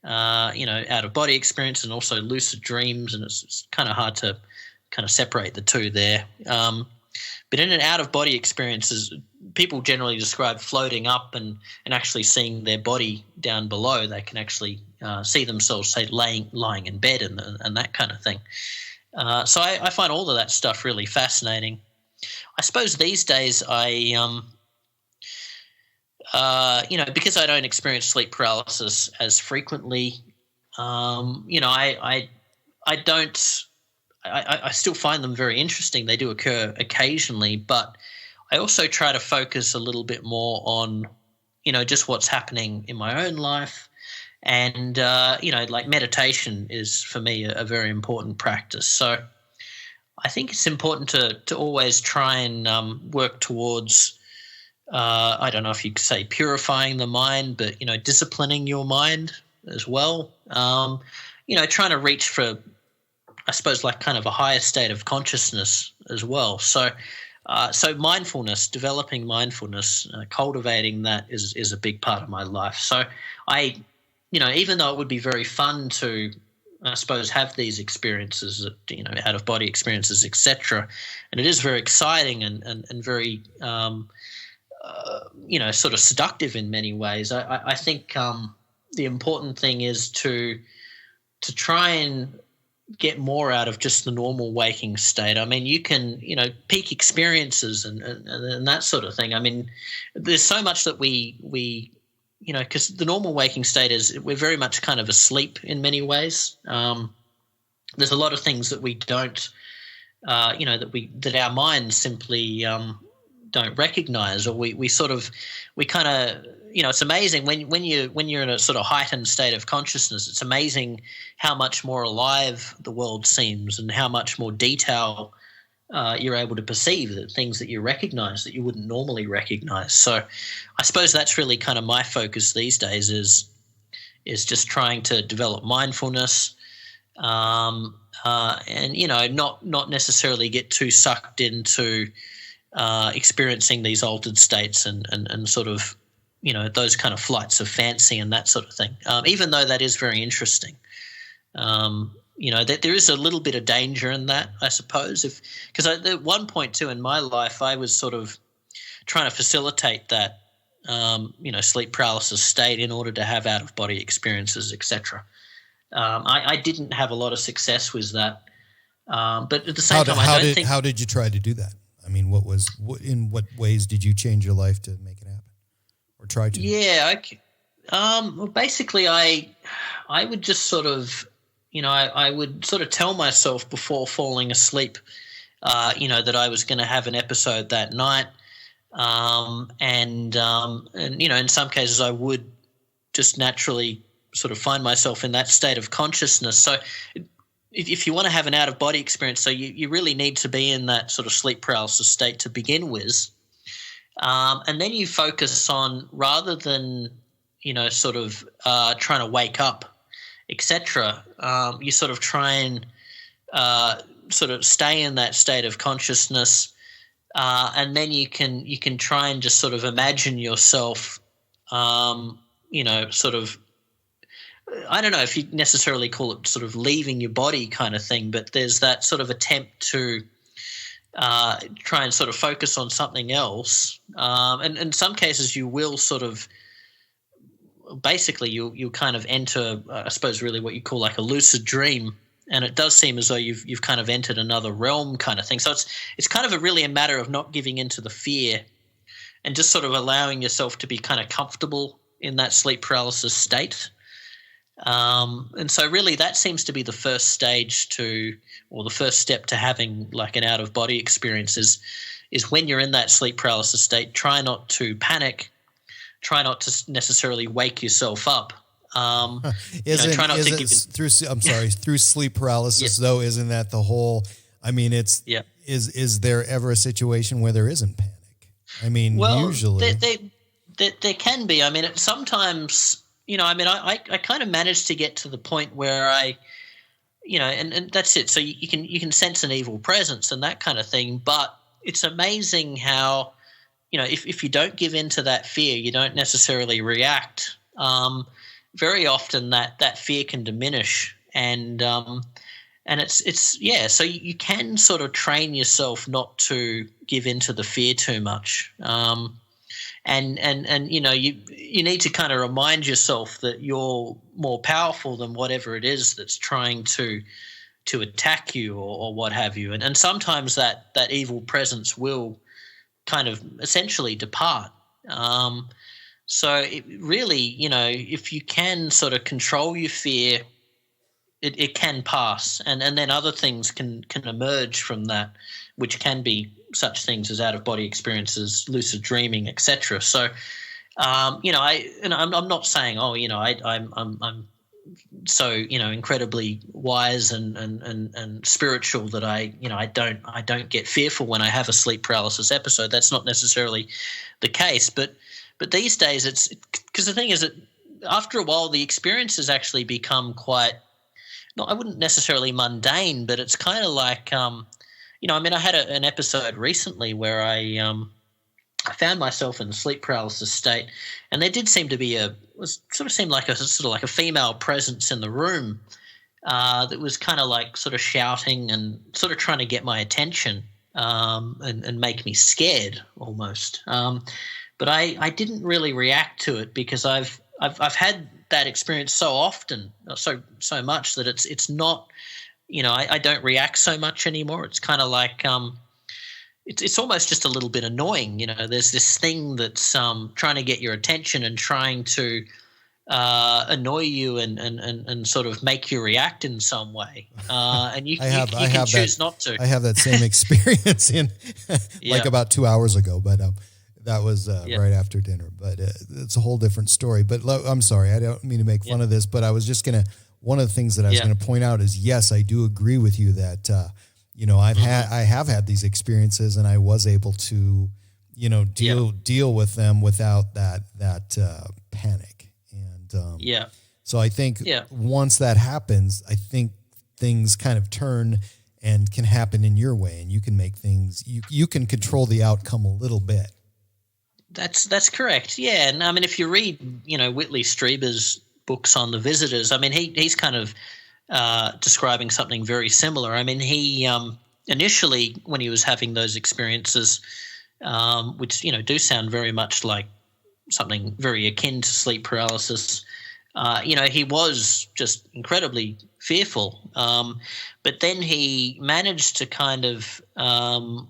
out of body experience and also lucid dreams. And it's kind of hard to kind of separate the two there. But in an out-of-body experiences, people generally describe floating up and actually seeing their body down below. They can actually see themselves, say, lying in bed and that kind of thing. So I find all of that stuff really fascinating. I suppose these days because I don't experience sleep paralysis as frequently, I don't. I still find them very interesting. They do occur occasionally, but I also try to focus a little bit more on, just what's happening in my own life. And, like meditation is for me a very important practice. So I think it's important to always try and work towards, I don't know if you could say purifying the mind, but, disciplining your mind as well. Trying to reach for, I suppose, like kind of a higher state of consciousness as well. So mindfulness, developing mindfulness, cultivating that is a big part of my life. So even though it would be very fun to, I suppose, have these experiences, out of body experiences, etc., and it is very exciting and very, sort of seductive in many ways. I think the important thing is to try and get more out of just the normal waking state. I mean, you can, peak experiences and that sort of thing. I mean, there's so much that we because the normal waking state is we're very much kind of asleep in many ways. There's a lot of things that we don't, that our minds simply don't recognize, or we kind of, it's amazing when you're in a sort of heightened state of consciousness. It's amazing how much more alive the world seems and how much more detail you're able to perceive, the things that you recognize that you wouldn't normally recognize. So I suppose that's really kind of my focus these days is just trying to develop mindfulness, and not necessarily get too sucked into experiencing these altered states and sort of, those kind of flights of fancy and that sort of thing, even though that is very interesting. That there is a little bit of danger in that, I suppose, because at one point too in my life I was sort of trying to facilitate that, sleep paralysis state in order to have out-of-body experiences, etc. I didn't have a lot of success with that, but at the same time, how did you try to do that? I mean, in what ways did you change your life to make it happen, or try to? Yeah, well, basically, I would just sort of, I would sort of tell myself before falling asleep, that I was going to have an episode that night, and in some cases I would just naturally sort of find myself in that state of consciousness. So if you want to have an out-of-body experience, so you really need to be in that sort of sleep paralysis state to begin with, and then you focus on, rather than sort of trying to wake up, etc., you sort of try and sort of stay in that state of consciousness, and then you can try and just sort of imagine yourself, sort of, I don't know if you necessarily call it sort of leaving your body kind of thing, but there's that sort of attempt to try and sort of focus on something else. And in some cases you will sort of basically you'll kind of enter, I suppose, really what you call like a lucid dream, and it does seem as though you've kind of entered another realm kind of thing. So it's kind of really a matter of not giving into the fear and just sort of allowing yourself to be kind of comfortable in that sleep paralysis state. And so really that seems to be the first stage or the first step to having like an out-of-body experience is when you're in that sleep paralysis state, try not to panic, try not to necessarily wake yourself up. Try not to give through sleep paralysis, yeah. Though, isn't that the whole, I mean, it's, yeah. Is there ever a situation where there isn't panic? I mean, usually. There can be. I mean, sometimes, I kind of managed to get to the point where I, and that's it. So you can sense an evil presence and that kind of thing, but it's amazing how, if you don't give in to that fear, you don't necessarily react. Very often that fear can diminish, and it's so you can sort of train yourself not to give in to the fear too much. And you need to kind of remind yourself that you're more powerful than whatever it is that's trying to attack you or what have you. And sometimes that evil presence will kind of essentially depart. So it really, if you can sort of control your fear, it can pass, and then other things can emerge from that, which can be such things as out-of-body experiences, lucid dreaming, etc. So, I'm not saying, I'm so incredibly wise and spiritual that I don't get fearful when I have a sleep paralysis episode. That's not necessarily the case, but these days it's because the thing is that after a while the experiences actually become quite, I wouldn't necessarily mundane, but it's kind of like I had an episode recently where I found myself in a sleep paralysis state, and there did seem to be seemed like a female presence in the room that was kind of like sort of shouting and sort of trying to get my attention and make me scared almost. But I didn't really react to it because I've had that experience so often, so much that it's not I don't react so much anymore. It's kind of like it's almost just a little bit annoying. There's this thing that's trying to get your attention and trying to annoy you and sort of make you react in some way. And you can choose not to. I have that same experience like about 2 hours ago, but that was right after dinner. But it's a whole different story. But I'm sorry, I don't mean to make fun of this, but I was just going to – one of the things that I was going to point out is, yes, I do agree with you that, I have had these experiences and I was able to, deal with them without that panic. And so I think once that happens, I think things kind of turn and can happen in your way, and you can make things, you can control the outcome a little bit. That's correct. Yeah. And I mean, if you read, Whitley Strieber's books on the visitors, I mean, he's kind of describing something very similar. I mean, he initially, when he was having those experiences, which, do sound very much like something very akin to sleep paralysis, he was just incredibly fearful. But then he managed to kind of, overcome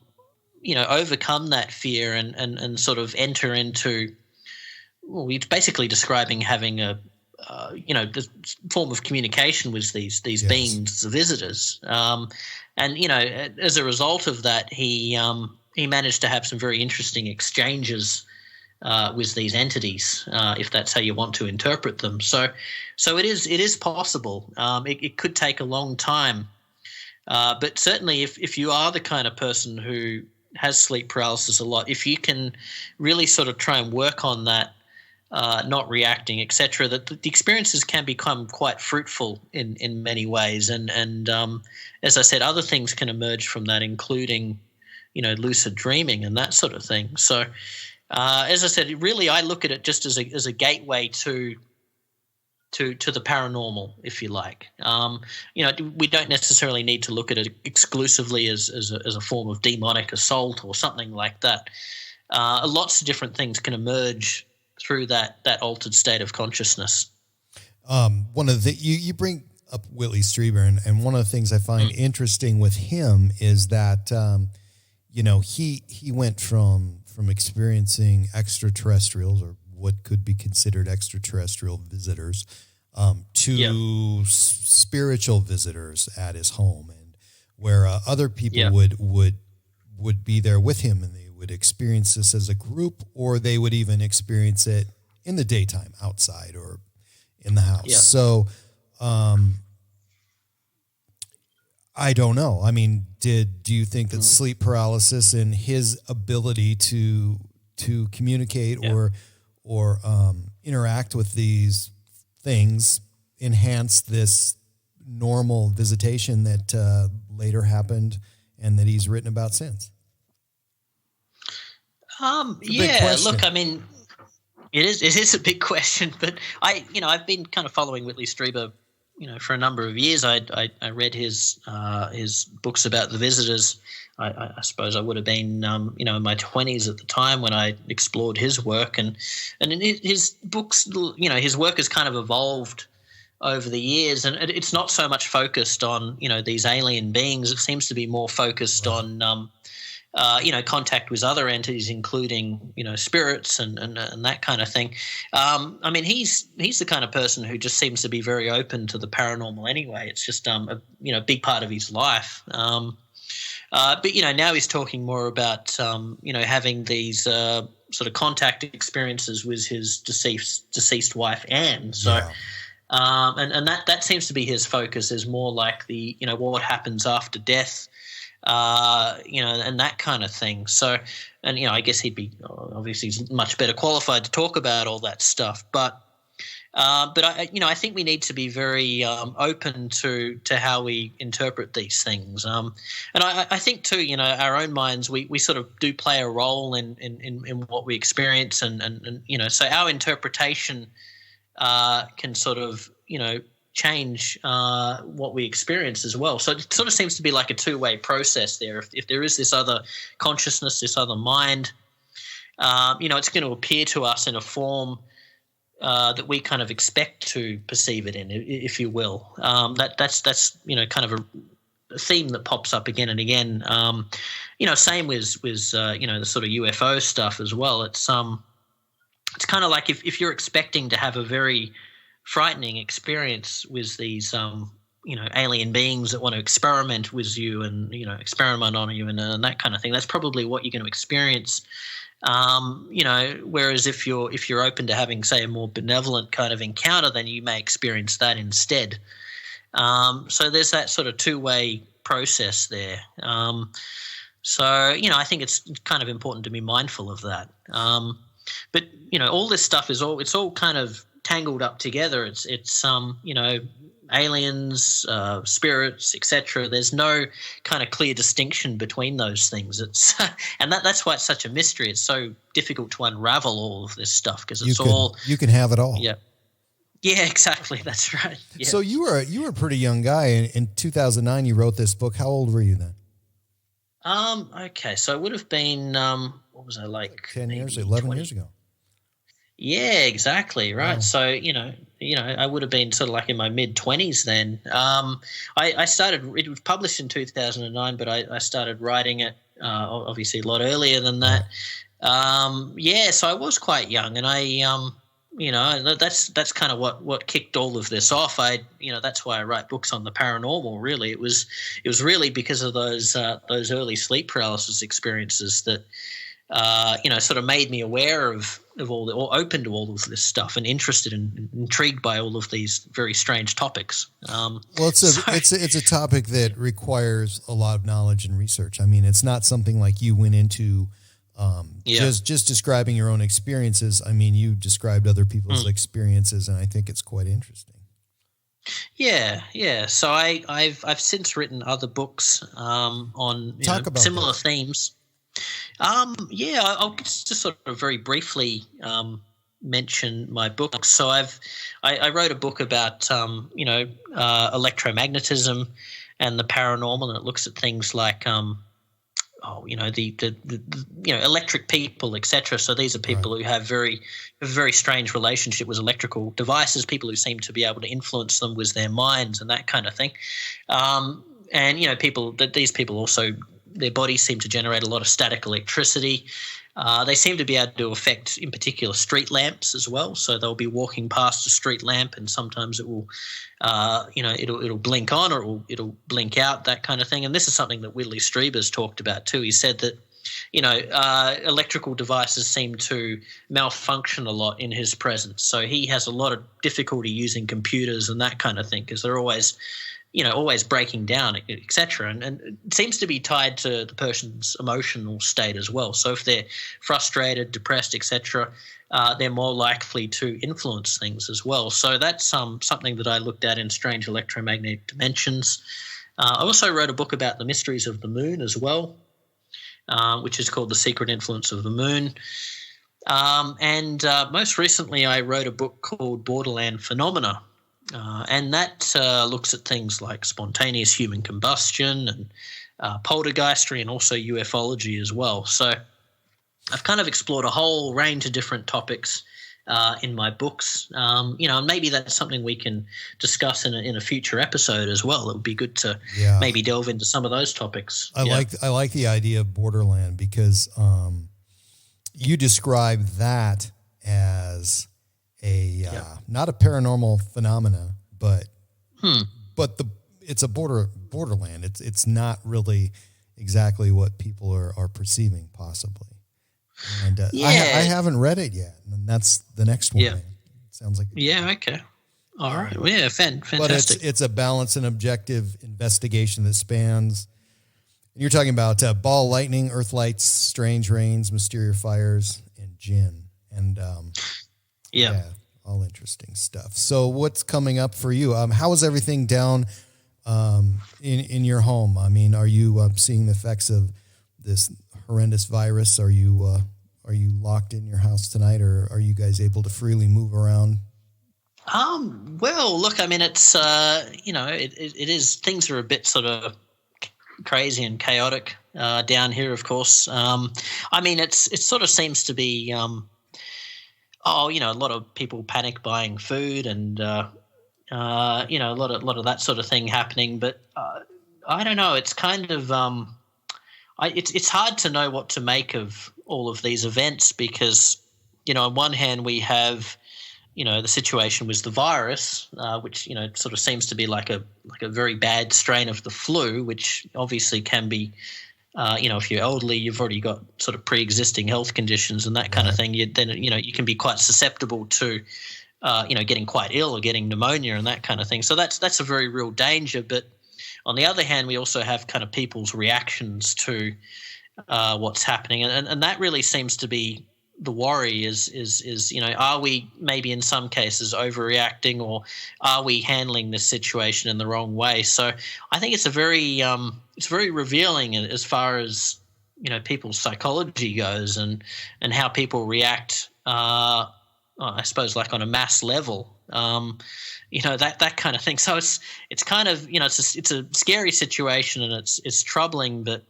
that fear and sort of enter into, well, he's basically describing having a, the form of communication with these beings, the visitors. As a result of that, he managed to have some very interesting exchanges with these entities, if that's how you want to interpret them. So it is possible. It could take a long time, but certainly if you are the kind of person who has sleep paralysis a lot, if you can really sort of try and work on that, not reacting, etc., that the experiences can become quite fruitful in many ways. And as I said, other things can emerge from that, including, lucid dreaming and that sort of thing. So as I said, really I look at it just as a gateway to the paranormal, if you like. We don't necessarily need to look at it exclusively as a form of demonic assault or something like that. Lots of different things can emerge through that altered state of consciousness. One of the you bring up Whitley Strieber, and one of the things I find interesting with him is that he went from experiencing extraterrestrials, or what could be considered extraterrestrial visitors, to spiritual visitors at his home, and where other people would be there with him, and they would experience this as a group, or they would even experience it in the daytime outside or in the house. Yeah. So, I don't know. I mean, do you think that sleep paralysis and his ability to communicate or interact with these things enhanced this normal visitation that later happened and that he's written about since? Look, I mean, it is a big question, but I've been kind of following Whitley Strieber, for a number of years. I read his books about the visitors. I suppose I would have been, in my 20s at the time when I explored his work, and in his books, his work has kind of evolved over the years, and it's not so much focused on, these alien beings. It seems to be more focused on, contact with other entities, including, spirits and that kind of thing. I mean, he's the kind of person who just seems to be very open to the paranormal anyway. It's just, a big part of his life. But now he's talking more about, having these sort of contact experiences with his deceased wife, Anne. So, and that seems to be his focus, is more like the, what happens after death, and that kind of thing. So, and, I guess he'd be obviously much better qualified to talk about all that stuff. But I think we need to be very open to how we interpret these things. And I think too, our own minds, we sort of do play a role in what we experience, and so our interpretation can sort of change what we experience as well. So it sort of seems to be like a two-way process there. If there is this other consciousness, this other mind, it's going to appear to us in a form that we kind of expect to perceive it in, if you will. That's kind of a theme that pops up again and again. Same with the sort of UFO stuff as well. It's kind of like if you're expecting to have a very frightening experience with these alien beings that want to experiment with you and experiment on you and that kind of thing, that's probably what you're going to experience. Whereas if you're open to having, say, a more benevolent kind of encounter, then you may experience that instead. So there's that sort of two-way process there. I think it's kind of important to be mindful of that. But all this stuff it's all kind of tangled up together. It's aliens, spirits, etc. There's no kind of clear distinction between those things. It's and that's why it's such a mystery. It's so difficult to unravel all of this stuff because you can have it all. Yeah. Yeah, exactly. That's right. Yeah. So you were a pretty young guy in 2009. You wrote this book. How old were you then? Okay, so it would have been what was I like? 10 years, 11 20. years ago. Yeah, exactly. Right. Wow. So, I would have been sort of like in my mid-20s then. I started – it was published in 2009, but I started writing it obviously a lot earlier than that. So I was quite young, and that's kind of what kicked all of this off. That's why I write books on the paranormal, really. It was really because of those early sleep paralysis experiences that sort of made me aware of all or open to all of this stuff and interested and intrigued by all of these very strange topics. It's a topic that requires a lot of knowledge and research. I mean, it's not something like you went into just describing your own experiences. I mean, you described other people's experiences, and I think it's quite interesting. Yeah. So I've since written other books on similar themes. I'll just sort of very briefly mention my books. So I wrote a book about electromagnetism and the paranormal, and it looks at things like electric people, etc. So these are people who have a very strange relationship with electrical devices, people who seem to be able to influence them with their minds and that kind of thing. These people also, their bodies seem to generate a lot of static electricity. They seem to be able to affect, in particular, street lamps as well. So they'll be walking past a street lamp, and sometimes it will, it'll blink on or it'll blink out, that kind of thing. And this is something that Whitley Strieber's talked about too. He said that, electrical devices seem to malfunction a lot in his presence. So he has a lot of difficulty using computers and that kind of thing because they're always breaking down, etc. And it seems to be tied to the person's emotional state as well. So if they're frustrated, depressed, etc., they're more likely to influence things as well. So that's something that I looked at in Strange Electromagnetic Dimensions. I also wrote a book about the mysteries of the moon as well, which is called The Secret Influence of the Moon. And most recently I wrote a book called Borderland Phenomena, and that looks at things like spontaneous human combustion and poltergeistry and also ufology as well. So I've kind of explored a whole range of different topics in my books, and maybe that's something we can discuss in a future episode as well. It would be good to maybe delve into some of those topics. I like the idea of borderland because you describe that as not a paranormal phenomena, but it's a borderland. It's not really exactly what people are perceiving, possibly. And I haven't read it yet, and that's the next one. Yeah. It sounds like okay. All right. Well, yeah, fantastic. But it's a balanced and objective investigation that spans. You're talking about ball lightning, earth lights, strange rains, mysterious fires, and jinn, and all interesting stuff. So what's coming up for you? How is everything down in your home? I mean, are you seeing the effects of this horrendous virus? Are you locked in your house tonight, or are you guys able to freely move around? Well, look, I mean, it's it is, things are a bit sort of crazy and chaotic down here, of course. I mean, it sort of seems to be Oh, a lot of people panic buying food and a lot of that sort of thing happening. But I don't know. It's kind of it's hard to know what to make of all of these events because on one hand we have the situation with the virus, which sort of seems to be like a very bad strain of the flu, which obviously can be. If you're elderly, you've already got sort of pre-existing health conditions and that kind of thing. You can be quite susceptible to, getting quite ill or getting pneumonia and that kind of thing. So that's a very real danger. But on the other hand, we also have kind of people's reactions to what's happening, and that really seems to be the worry. Is are we maybe in some cases overreacting, or are we handling this situation in the wrong way? So I think it's very revealing as far as people's psychology goes and how people react. I suppose like on a mass level, that kind of thing. So it's kind of it's a scary situation and it's troubling, but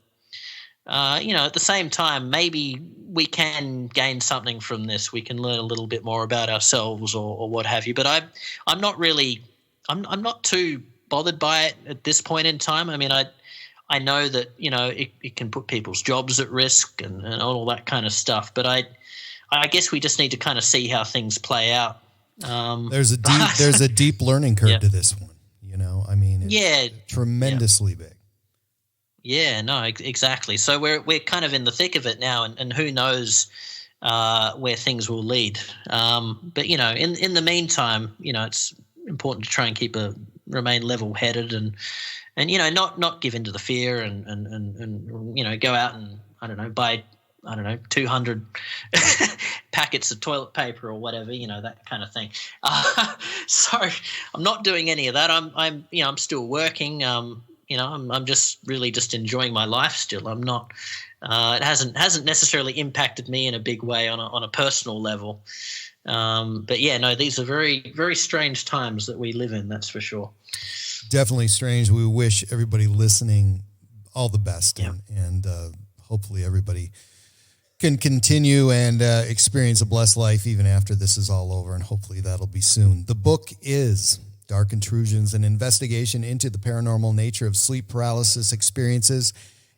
at the same time, maybe we can gain something from this. We can learn a little bit more about ourselves or what have you. But I'm not really I'm not too bothered by it at this point in time. I mean, I know that it can put people's jobs at risk and all that kind of stuff. But I guess we just need to kind of see how things play out. There's a deep learning curve to this one. I mean, it's tremendously big. Yeah, no, exactly. So we're kind of in the thick of it now, and who knows where things will lead. But in the meantime, it's important to try and remain level-headed and not give in to the fear and go out and buy 200 packets of toilet paper or whatever, that kind of thing. So I'm not doing any of that. I'm still working. I'm just really just enjoying my life still. I'm not. It hasn't necessarily impacted me in a big way on a personal level. But yeah, no, these are very, very strange times that we live in. That's for sure. Definitely strange. We wish everybody listening all the best, and hopefully everybody can continue and experience a blessed life even after this is all over, and hopefully that'll be soon. The book is Dark Intrusions, an investigation into the paranormal nature of sleep paralysis experiences.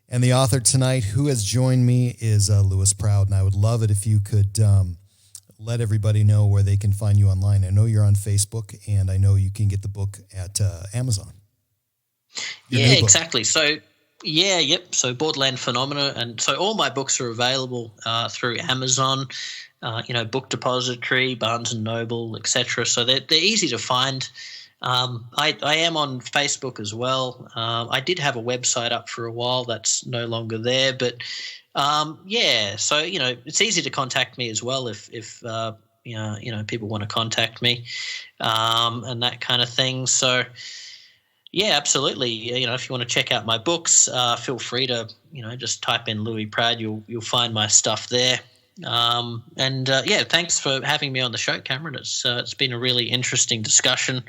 And the author tonight who has joined me is Lewis Proud. And I would love it if you could let everybody know where they can find you online. I know you're on Facebook, and I know you can get the book at Amazon. Yeah, exactly. So, So Borderland Phenomena. And so all my books are available through Amazon, Book Depository, Barnes & Noble, etc. So they're easy to find. I am on Facebook as well. I did have a website up for a while. That's no longer there. But, so, it's easy to contact me as well if people want to contact me and that kind of thing. So, yeah, absolutely. If you want to check out my books, feel free to, just type in Louis Proud. You'll find my stuff there. Thanks for having me on the show, Cameron. It's been a really interesting discussion.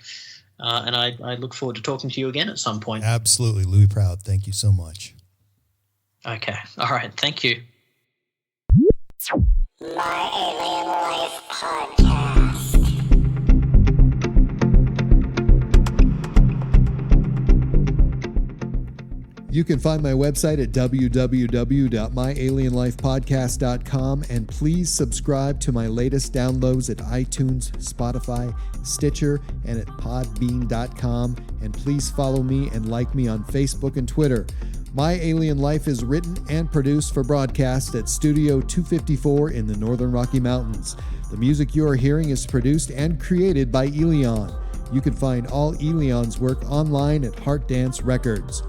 And I look forward to talking to you again at some point. Absolutely. Louis Proud, thank you so much. Okay. All right. Thank you. My Alien Life Podcast. You can find my website at www.myalienlifepodcast.com, and please subscribe to my latest downloads at iTunes, Spotify, Stitcher, and at podbean.com. And please follow me and like me on Facebook and Twitter. My Alien Life is written and produced for broadcast at Studio 254 in the Northern Rocky Mountains. The music you are hearing is produced and created by Elion. You can find all Elion's work online at Heart Dance Records.